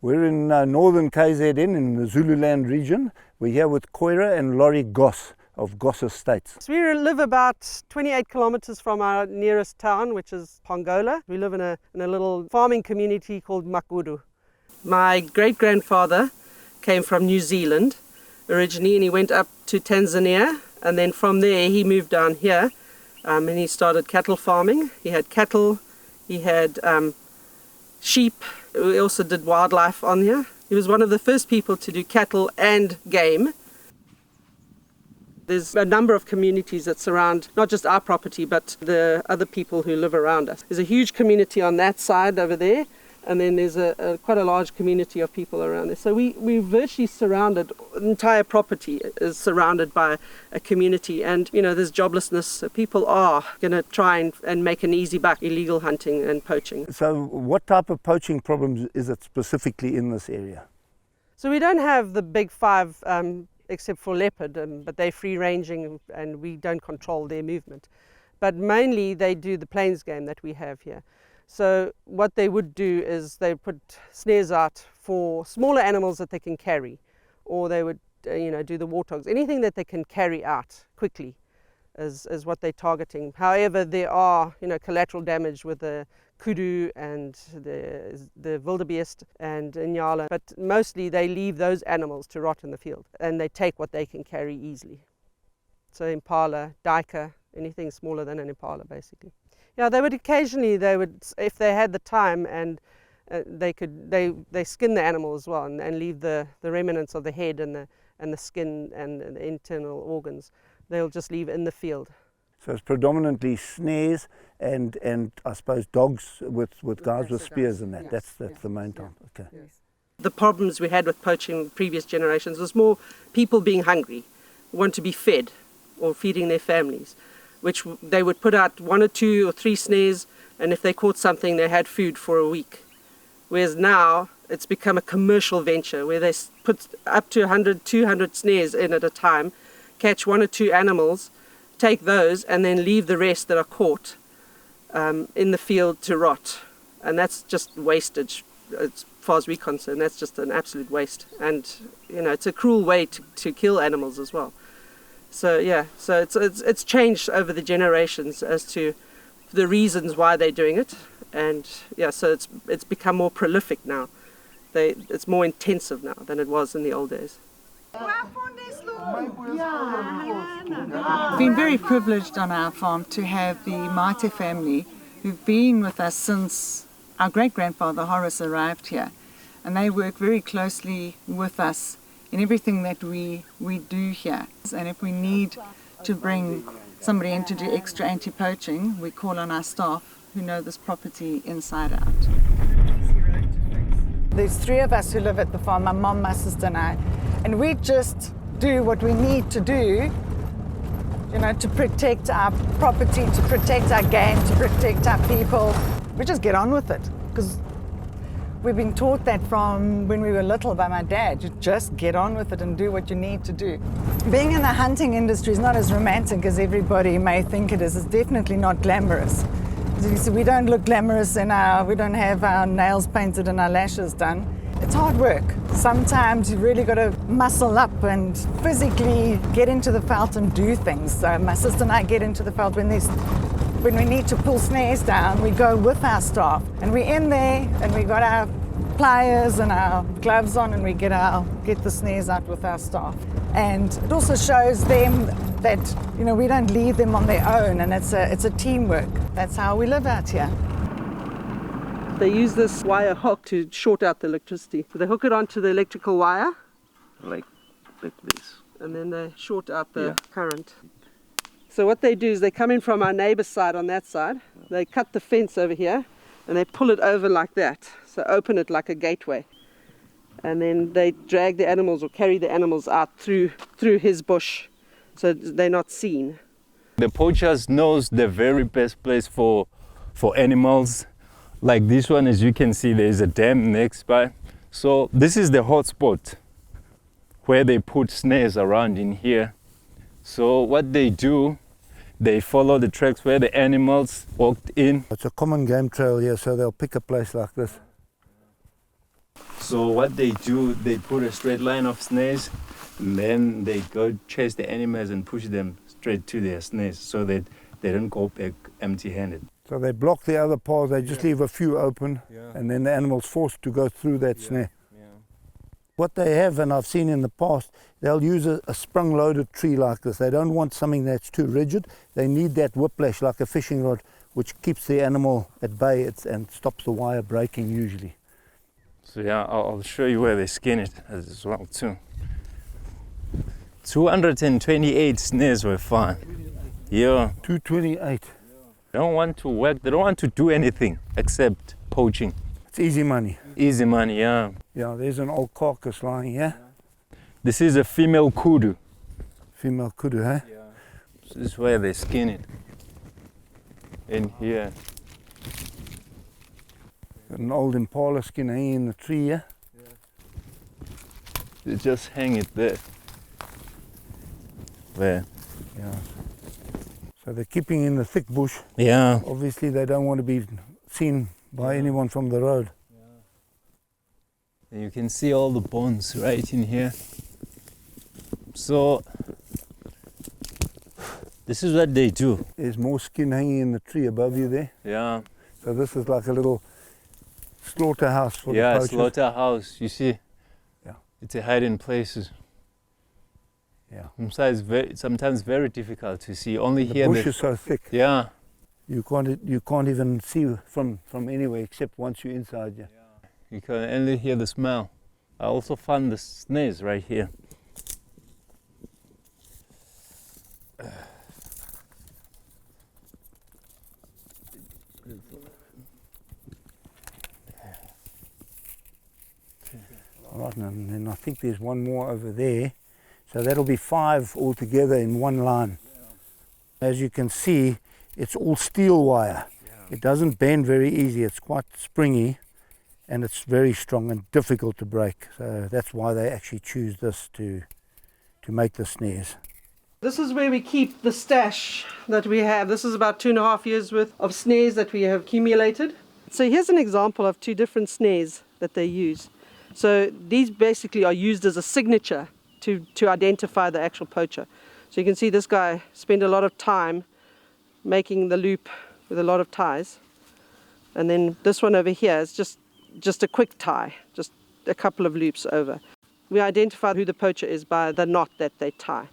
We're in Northern KZN in the Zululand region. We're here with Coira and Lauri Goss of Goss Estates. So we live about 28 kilometers from our nearest town, which is Pongola. We live in a little farming community called Makudu. My great-grandfather came from New Zealand originally, and he went up to Tanzania, and then from there he moved down here and he started cattle farming. He had cattle, he had sheep. We also did wildlife on here. He was one of the first people to do cattle and game. There's a number of communities that surround not just our property, but the other people who live around us. There's a huge community on that side over there, and then there's quite a large community of people around there. So we're virtually surrounded, the entire property is surrounded by a community, and there's joblessness. So people are going to try and make an easy buck, illegal hunting and poaching. So what type of poaching problems is it specifically in this area? So we don't have the big five, except for leopard, but they're free-ranging and we don't control their movement. But mainly they do the plains game that we have here. So what they would do is they put snares out for smaller animals that they can carry, or they would do the warthogs. Anything that they can carry out quickly is what they're targeting. However, there are collateral damage with the kudu and the wildebeest and inyala, but mostly they leave those animals to rot in the field and they take what they can carry easily. So impala, duiker, anything smaller than an impala basically. Yeah, they would occasionally, if they had the time, and they skin the animal as well and leave the remnants of the head and the skin and the internal organs. They'll just leave in the field. So it's predominantly snares and I suppose dogs with guys with spears and that. Yes, that's the main time. Okay. Yes. The problems we had with poaching in previous generations was more people being hungry, want to be fed or feeding their families, which they would put out 1 or 2 or 3 snares, and if they caught something, they had food for a week. Whereas now, it's become a commercial venture where they put up to 100, 200 snares in at a time, catch 1 or 2 animals, take those, and then leave the rest that are caught in the field to rot. And that's just wastage, as far as we're concerned. That's just an absolute waste. And, it's a cruel way to kill animals as well. So yeah, so it's changed over the generations as to the reasons why they're doing it, and yeah, so it's become more prolific now. It's more intensive now than it was in the old days. We've been very privileged on our farm to have the Mate family who've been with us since our great-grandfather Horace arrived here, and they work very closely with us in everything that we do here. And if we need to bring somebody in to do extra anti-poaching, we call on our staff who know this property inside out. There's 3 of us who live at the farm, my mom, my sister and I, and we just do what we need to do, to protect our property, to protect our game, to protect our people. We just get on with it, because we've been taught that from when we were little by my dad. You just get on with it and do what you need to do. Being in the hunting industry is not as romantic as everybody may think it is. It's definitely not glamorous. So we don't look glamorous we don't have our nails painted and our lashes done. It's hard work. Sometimes you really got to muscle up and physically get into the veld and do things. So my sister and I get into the veld when we need to pull snares down. We go with our staff, and we're in there, and we got our pliers and our gloves on, and we get the snares out with our staff. And it also shows them that we don't leave them on their own, and it's a teamwork. That's how we live out here. They use this wire hook to short out the electricity. So they hook it onto the electrical wire, like this, and then they short out the current. So what they do is they come in from our neighbor's side on that side, they cut the fence over here, and they pull it over like that. So open it like a gateway. And then they drag the animals or carry the animals out through his bush, so they're not seen. The poachers knows the very best place for animals. Like this one, as you can see, there is a dam next by. So this is the hotspot where they put snares around in here. So what they do, they follow the tracks where the animals walked in. It's a common game trail here, so they'll pick a place like this. So what they do, they put a straight line of snares, and then they go chase the animals and push them straight to their snares so that they don't go back empty-handed. So they block the other paths, they just leave a few open, and then the animal's forced to go through that snare. What they have, and I've seen in the past, they'll use a sprung-loaded tree like this. They don't want something that's too rigid. They need that whiplash like a fishing rod, which keeps the animal at bay and stops the wire breaking usually. So yeah, I'll show you where they skin it as well too. 228 snares were found. Yeah. 228. They don't want to work, they don't want to do anything except poaching. It's easy money. Easy money, yeah. Yeah, there's an old carcass lying here. This is a female kudu. Female kudu, huh? This is where they skin it. In here. Got an old impala skin hanging in the tree here. They just hang it there. There. Yeah. So they're keeping in the thick bush. Yeah. Obviously they don't want to be seen by anyone from the road. And you can see all the bones right in here. So this is what they do. There's more skin hanging in the tree above you there. Yeah. So this is like a little slaughterhouse for the Yeah, poachers. slaughterhouse. You see? Yeah. It's a hiding places. Yeah. Sometimes very difficult to see. Only The here. bush is so thick. Yeah. You can't even see from anywhere except once you're inside. Yeah. You can only hear the smell. I also found the snares right here. All right, and then I think there's one more over there. So that'll be 5 altogether in one line. As you can see, it's all steel wire. It doesn't bend very easy. It's quite springy and it's very strong and difficult to break. So that's why they actually choose this to make the snares. This is where we keep the stash that we have. This is about 2.5 years worth of snares that we have accumulated. So here's an example of 2 different snares that they use. So these basically are used as a signature to identify the actual poacher. So you can see this guy spent a lot of time making the loop with a lot of ties. And then this one over here is just a quick tie, just a couple of loops over. We identify who the poacher is by the knot that they tie.